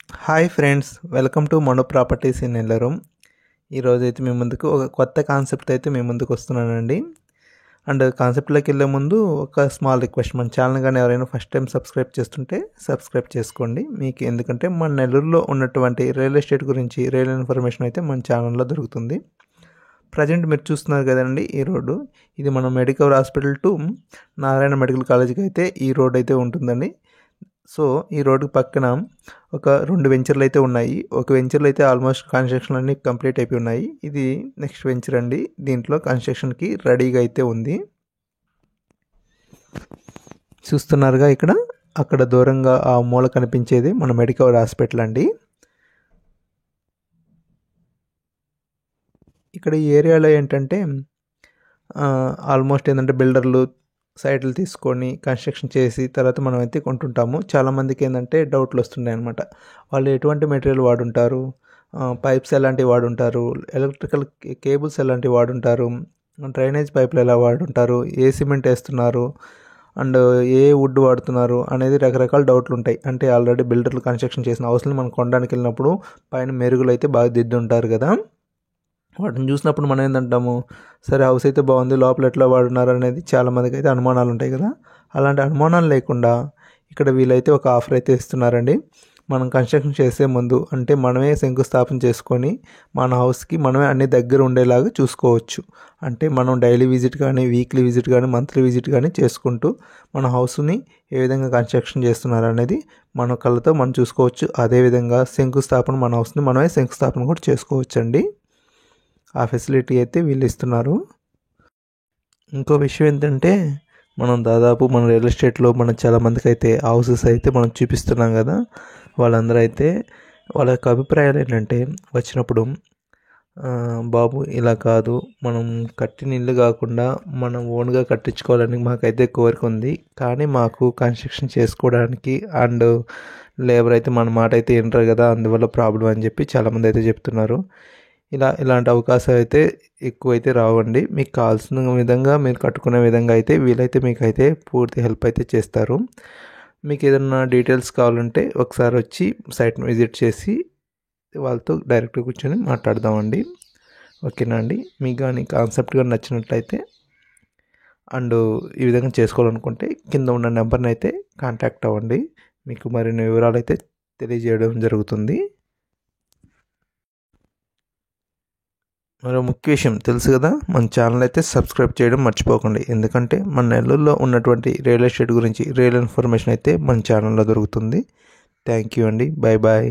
Hi friends, welcome to Mano properties in Nellore. ఈరోజైతే మీ ముందుకు ఒక కొత్త కాన్సెప్ట్ అయితే మీ ముందుకు వస్తున్నానండి. అండ్ కాన్సెప్ట్లోకి వెళ్ళే ముందు ఒక స్మాల్ రిక్వెస్ట్, మన ఛానల్ కానీ ఎవరైనా ఫస్ట్ టైం సబ్స్క్రైబ్ చేస్తుంటే సబ్స్క్రైబ్ చేసుకోండి. మీకు ఎందుకంటే మన నెల్లూరులో ఉన్నటువంటి రియల్ ఎస్టేట్ గురించి రియల్ ఇన్ఫర్మేషన్ అయితే మన ఛానల్లో దొరుకుతుంది. ప్రజెంట్ మీరు చూస్తున్నారు కదండి ఈ రోడ్డు, ఇది మన medical hospital to Narayana medical కాలేజీకి అయితే ఈ రోడ్ అయితే ఉంటుందండి. సో ఈ రోడ్డు పక్కన ఒక 2 వెంచర్లు అయితే ఉన్నాయి. ఒక వెంచర్లో అయితే ఆల్మోస్ట్ కన్స్ట్రక్షన్ అన్నీ కంప్లీట్ అయిపోయి ఉన్నాయి. ఇది నెక్స్ట్ వెంచర్ అండి, దీంట్లో కన్స్ట్రక్షన్కి రెడీగా అయితే ఉంది. చూస్తున్నారుగా ఇక్కడ, అక్కడ దూరంగా ఆ మూల కనిపించేది మన మెడికల్ హాస్పిటల్ అండి. ఇక్కడ ఈ ఏరియాలో ఏంటంటే ఆల్మోస్ట్ ఏంటంటే బిల్డర్లు సైట్లు తీసుకొని కన్స్ట్రక్షన్ చేసి తర్వాత మనం అయితే కొంటుంటాము. చాలామందికి ఏంటంటే డౌట్లు వస్తున్నాయి అనమాట. వాళ్ళు ఎటువంటి మెటీరియల్ వాడుంటారు, పైప్స్ ఎలాంటివి వాడుంటారు, ఎలక్ట్రికల్ కేబుల్స్ ఎలాంటివి వాడుంటారు, డ్రైనేజ్ పైపులు ఎలా వాడుంటారు, ఏ సిమెంట్ వేస్తున్నారు అండ్ ఏ వుడ్ వాడుతున్నారు అనేది రకరకాల డౌట్లు ఉంటాయి. అంటే ఆల్రెడీ బిల్డర్లు కన్స్ట్రక్షన్ చేసిన హౌస్ని మనం కొనడానికి వెళ్ళినప్పుడు పైన మెరుగులు అయితే బాగా దిద్దుంటారు కదా, వాటిని చూసినప్పుడు మనం ఏంటంటాము, సరే హౌస్ అయితే బాగుంది, లోపల ఎట్లా వాడున్నారు అనేది చాలామందికి అయితే అనుమానాలు ఉంటాయి కదా. అలాంటి అనుమానాలు లేకుండా ఇక్కడ వీళ్ళైతే ఒక ఆఫర్ అయితే ఇస్తున్నారండి. మనం కన్స్ట్రక్షన్ చేసే ముందు అంటే మనమే శంకుస్థాపన చేసుకొని మన హౌస్కి మనమే అన్ని దగ్గర ఉండేలాగా చూసుకోవచ్చు. అంటే మనం డైలీ విజిట్ కానీ, వీక్లీ విజిట్ కానీ, మంత్లీ విజిట్ కానీ చేసుకుంటూ మన హౌస్ని ఏ విధంగా కన్స్ట్రక్షన్ చేస్తున్నారు అనేది మన కళ్ళతో మనం చూసుకోవచ్చు. అదేవిధంగా శంకుస్థాపన, మన హౌస్ని మనమే శంకుస్థాపన కూడా చేసుకోవచ్చు అండి. ఆ ఫెసిలిటీ అయితే వీళ్ళు ఇస్తున్నారు. ఇంకో విషయం ఏంటంటే, మనం దాదాపు మన రియల్ ఎస్టేట్లో మనం చాలామందికి అయితే హౌసెస్ అయితే మనం చూపిస్తున్నాం కదా, వాళ్ళందరూ అయితే వాళ్ళ యొక్క అభిప్రాయాలు ఏంటంటే వచ్చినప్పుడు, బాబు ఇలా కాదు, మనం కట్టిన ఇల్లు కాకుండా మనం ఓన్గా కట్టించుకోవాలని మాకైతే కోరిక ఉంది, కానీ మాకు కన్స్ట్రక్షన్ చేసుకోవడానికి అండ్ లేబర్ అయితే మన మాట అయితే వినరు కదా, అందువల్ల ప్రాబ్లం అని చెప్పి చాలామంది అయితే చెప్తున్నారు. ఇలాంటి అవకాశాలు అయితే ఎక్కువైతే రావండి. మీకు కావాల్సిన విధంగా మీరు కట్టుకునే విధంగా అయితే వీలైతే మీకు అయితే పూర్తి హెల్ప్ అయితే చేస్తారు. మీకు ఏదైనా డీటెయిల్స్ కావాలంటే ఒకసారి వచ్చి సైట్ని విజిట్ చేసి వాళ్ళతో డైరెక్ట్గా కూర్చొని మాట్లాడదామండి. ఓకేనా అండి? మీకు కానీ కాన్సెప్ట్ కానీ నచ్చినట్లయితే అండ్ ఈ విధంగా చేసుకోవాలనుకుంటే కింద ఉన్న నెంబర్ని అయితే కాంటాక్ట్ అవ్వండి. మీకు మరిన్ని వివరాలు అయితే తెలియజేయడం జరుగుతుంది. మరో ముఖ్య విషయం తెలుసు కదా, మన ఛానల్ అయితే సబ్స్క్రైబ్ చేయడం మర్చిపోకండి. ఎందుకంటే మన నెల్లూరులో ఉన్నటువంటి రియల్ ఎస్టేట్ గురించి రియల్ ఇన్ఫర్మేషన్ అయితే మన ఛానల్లో దొరుకుతుంది. థ్యాంక్ యూ అండి. Bye bye.